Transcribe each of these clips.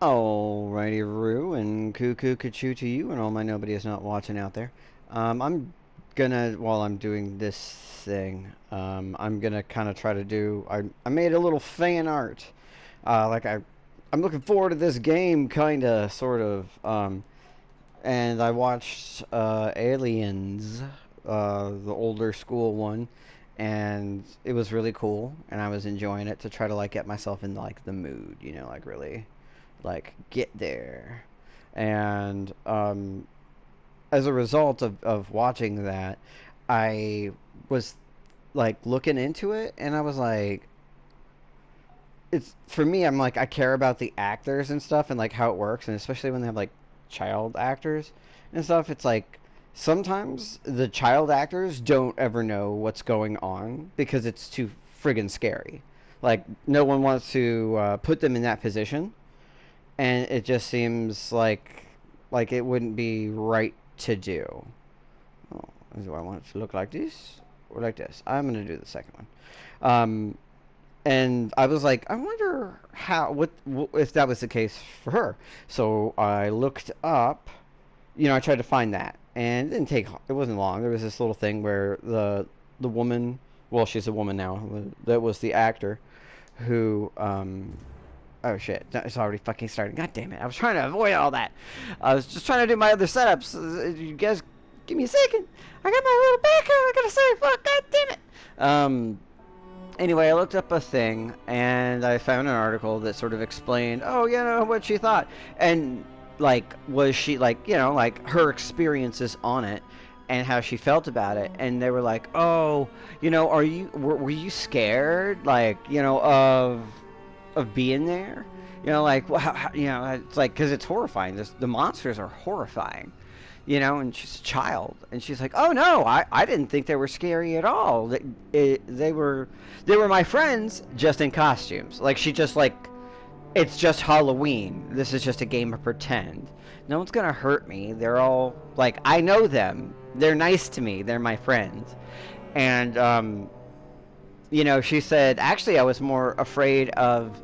Alrighty, Roo, and cuckoo cuckoo to you and all my nobody is not watching out there. I'm gonna, while I'm doing this thing, I'm gonna kind of try to do. I made a little fan art. I'm looking forward to this game, kind of, sort of. And I watched Aliens, the older school one, and it was really cool, and I was enjoying it to try to like get myself in like the mood, like really like get there. And as a result of watching that, I was like looking into it, and I was like, it's for me. I'm like I care about the actors and stuff, and like how it works, and especially when they have like child actors and stuff. It's like sometimes the child actors don't ever know what's going on because it's too friggin' scary. Like no one wants to put them in that position, and it just seems like it wouldn't be right to do. Oh, do I want it to look like this or like this? I'm gonna do the second one. Um, and I was like, I wonder what if that was the case for her. So I looked up. I tried to find that, and it didn't take. It wasn't long. There was this little thing where the woman, well, she's a woman now. That was the actor who oh shit, it's already fucking starting. God damn it. I was trying to avoid all that. I was just trying to do my other setups. You guys give me a second. I got my little background I gotta say. Fuck, god damn it. Anyway, I looked up a thing and I found an article that sort of explained, oh, what she thought. And like was she like her experiences on it and how she felt about it. And they were like, "Oh, were you scared of being there?" Like, well, it's like, because it's horrifying. The monsters are horrifying, and she's a child, and she's like, "Oh no, I didn't think they were scary at all. They were my friends, just in costumes." Like she just like, it's just Halloween. This is just a game of pretend. No one's gonna hurt me. They're all like, I know them. They're nice to me. They're my friends, and she said, actually, I was more afraid of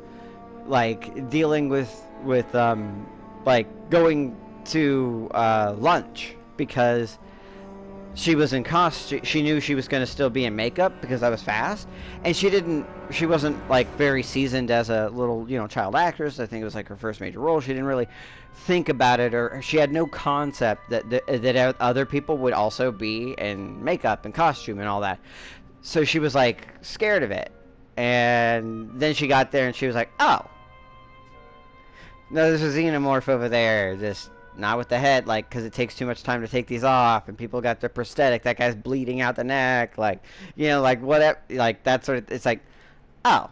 like dealing with like going to lunch because she was in costume. She knew she was going to still be in makeup because I was fast, and she wasn't like very seasoned as a little child actress. I think it was like her first major role. She didn't really think about it, or she had no concept that other people would also be in makeup and costume and all that. So she was like scared of it, and then she got there and she was like, "Oh, no, there's a xenomorph over there, just not with the head, like, because it takes too much time to take these off, and people got their prosthetic, that guy's bleeding out the neck, like, like, whatever, like, that sort of, it's like, oh,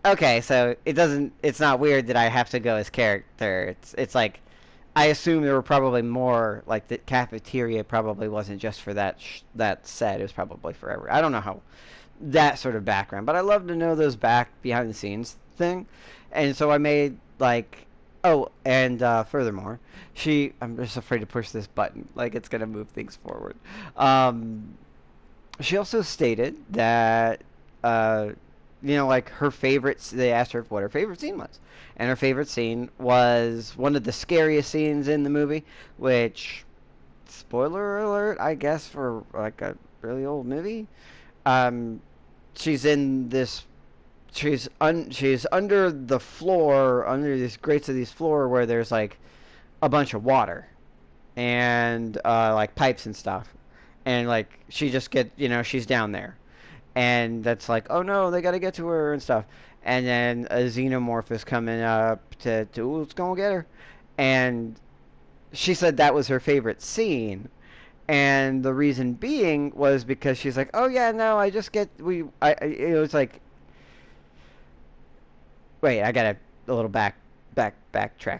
okay, so it's not weird that I have to go as character. It's like, I assume there were probably more, like, the cafeteria probably wasn't just for that set, it was probably for I don't know how, that sort of background, but I love to know those behind the scenes thing, and so I made, like, oh, and furthermore, I'm just afraid to push this button, like it's gonna move things forward. Um, she also stated that, like her favorites. They asked her what her favorite scene was, and her favorite scene was one of the scariest scenes in the movie. Which, spoiler alert, I guess for like a really old movie. Um, she's in this she's under the floor, under these grates of these floor where there's like a bunch of water and like pipes and stuff, and like she just she's down there, and that's like, oh no, they got to get to her and stuff, and then a xenomorph is coming up to let's go get her, and she said that was her favorite scene. And the reason being was because she's like, oh yeah, no, I just get it was like, wait, I gotta a little backtrack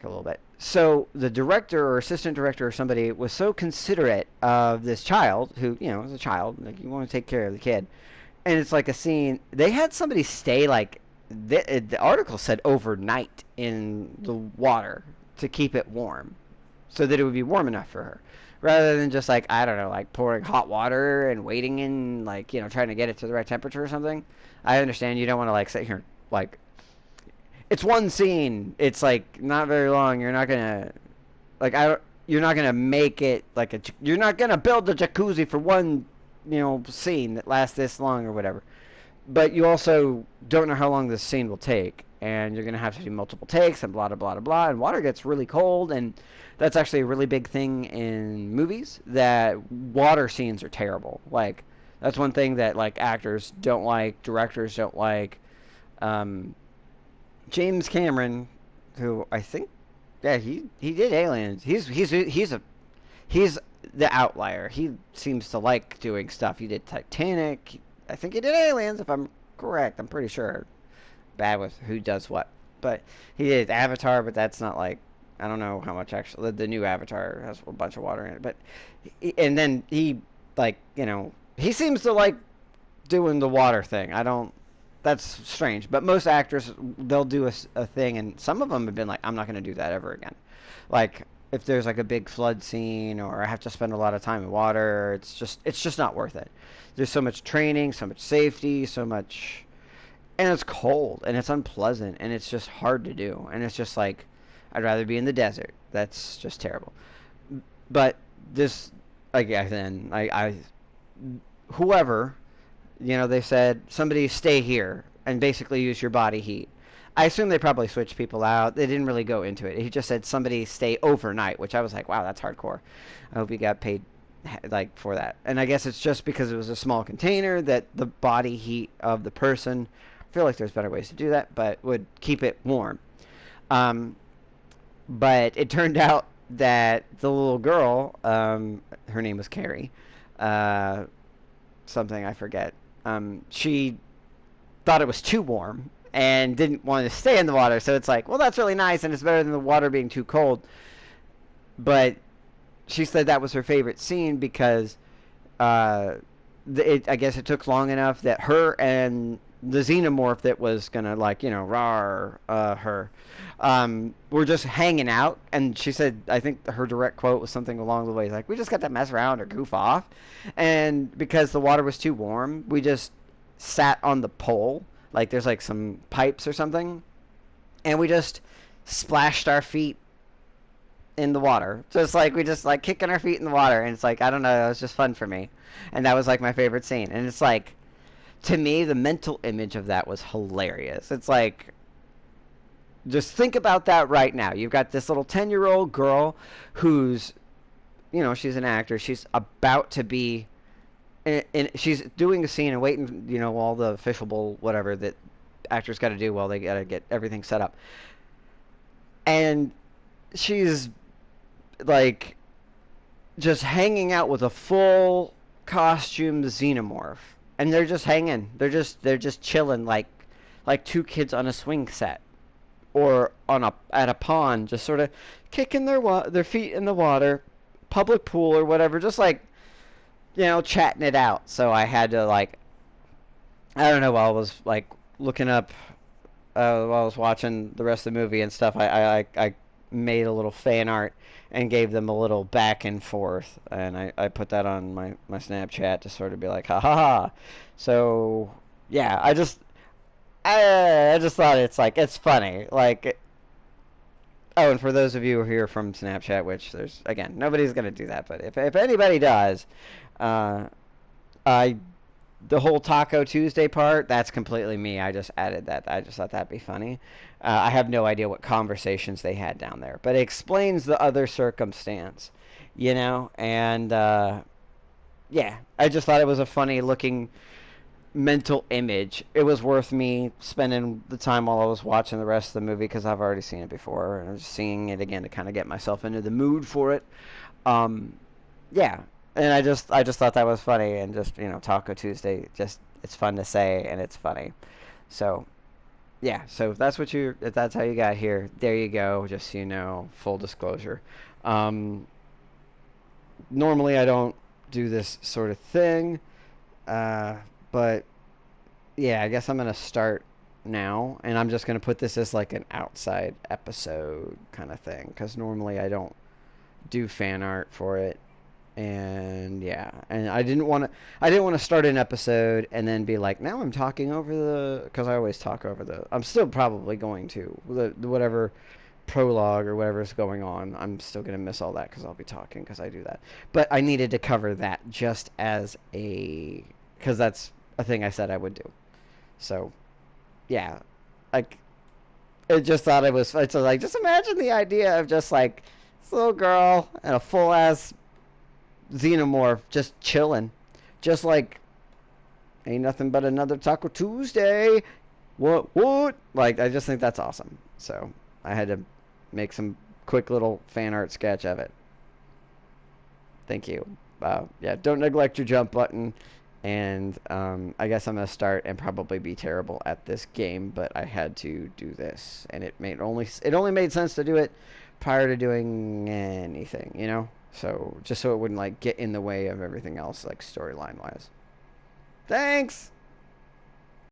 a little bit. So the director or assistant director or somebody was so considerate of this child who, is a child, like you want to take care of the kid, and it's like a scene. They had somebody stay like the article said overnight in the water to keep it warm, so that it would be warm enough for her, rather than just like, I don't know, like pouring hot water and waiting in, like, trying to get it to the right temperature or something. I understand you don't want to like sit here like, it's one scene. It's like not very long. You're not gonna like I. You're not gonna make it like a. You're not gonna build a jacuzzi for one, scene that lasts this long or whatever. But you also don't know how long this scene will take, and you're gonna have to do multiple takes and blah blah blah blah. And water gets really cold, and that's actually a really big thing in movies. That water scenes are terrible. Like that's one thing that like actors don't like, directors don't like. Um, James Cameron, who I think, yeah, he did Aliens. He's the outlier. He seems to like doing stuff. He did Titanic. I think he did Aliens, if I'm correct. I'm pretty sure. Bad with who does what, but he did Avatar. But that's not like I don't know how much actually the new Avatar has a bunch of water in it. But and then he like he seems to like doing the water thing. I don't. That's strange. But most actors, they'll do a thing, and some of them have been like, I'm not going to do that ever again. Like, if there's like a big flood scene or I have to spend a lot of time in water, it's just not worth it. There's so much training, so much safety, so much, and it's cold and it's unpleasant and it's just hard to do. And it's just like, I'd rather be in the desert. That's just terrible. But this, again, whoever they said somebody stay here and basically use your body heat. I assume they probably switched people out. They didn't really go into it. He just said somebody stay overnight, which I was like, wow, that's hardcore. I hope he got paid like for that. And I guess it's just because it was a small container that the body heat of the person, I feel like there's better ways to do that, but would keep it warm. But it turned out that the little girl, her name was Carrie, something I forget. She thought it was too warm and didn't want to stay in the water. So it's like, well, that's really nice, and it's better than the water being too cold. But she said that was her favorite scene because I guess it took long enough that her and the xenomorph that was gonna rawr her were just hanging out, and she said I think her direct quote was something along the way like, we just got to mess around or goof off, and because the water was too warm, we just sat on the pole, like there's like some pipes or something, and we just splashed our feet in the water, just like we just like kicking our feet in the water, and it's like, I don't know, it was just fun for me, and that was like my favorite scene. And it's like, to me, the mental image of that was hilarious. It's like, just think about that right now. You've got this little 10-year-old girl who's, she's an actor. She's about to be, she's doing a scene and waiting, all the official whatever that actors got to do while they got to get everything set up. And she's, like, just hanging out with a full costume xenomorph. And they're just hanging. They're just chilling like two kids on a swing set or at a pond, just sort of kicking their feet in the water, public pool or whatever, just like chatting it out. So I had to I don't know, while I was like looking up while I was watching the rest of the movie and stuff, I made a little fan art and gave them a little back and forth, and I put that on my Snapchat to sort of be like, ha ha ha. So yeah, I just thought it's funny. Like, oh, and for those of you who are here from Snapchat, which there's, again, nobody's gonna do that, but if anybody does, I the whole Taco Tuesday part, that's completely me. I just added that. I just thought that'd be funny. I have no idea what conversations they had down there, but it explains the other circumstance, and yeah, I just thought it was a funny looking mental image. It was worth me spending the time while I was watching the rest of the movie, because I've already seen it before, and I was seeing it again to kind of get myself into the mood for it. Yeah, and I just thought that was funny, and just Taco Tuesday, just, it's fun to say and it's funny. So yeah, so if that's how you got here, there you go. Just so you know, full disclosure. Normally I don't do this sort of thing, but yeah, I guess I'm gonna start now, and I'm just gonna put this as like an outside episode kind of thing, because normally I don't do fan art for it. And yeah, and I didn't want to start an episode and then be like, now I'm talking over the, because I always talk over the, I'm still probably going to the whatever prologue or whatever's going on. I'm still gonna miss all that because I'll be talking because I do that. But I needed to cover that just as a, because that's a thing I said I would do. So yeah, like it just thought it was. It's like, just imagine the idea of just like this little girl and a full ass xenomorph just chilling, just like ain't nothing but another Taco Tuesday. What? Like, I just think that's awesome. So I had to make some quick little fan art sketch of it. Thank you. Yeah, don't neglect your jump button. And I guess I'm gonna start and probably be terrible at this game, but I had to do this, and it only made sense to do it prior to doing anything, you know. So just so it wouldn't like get in the way of everything else, like storyline wise. Thanks.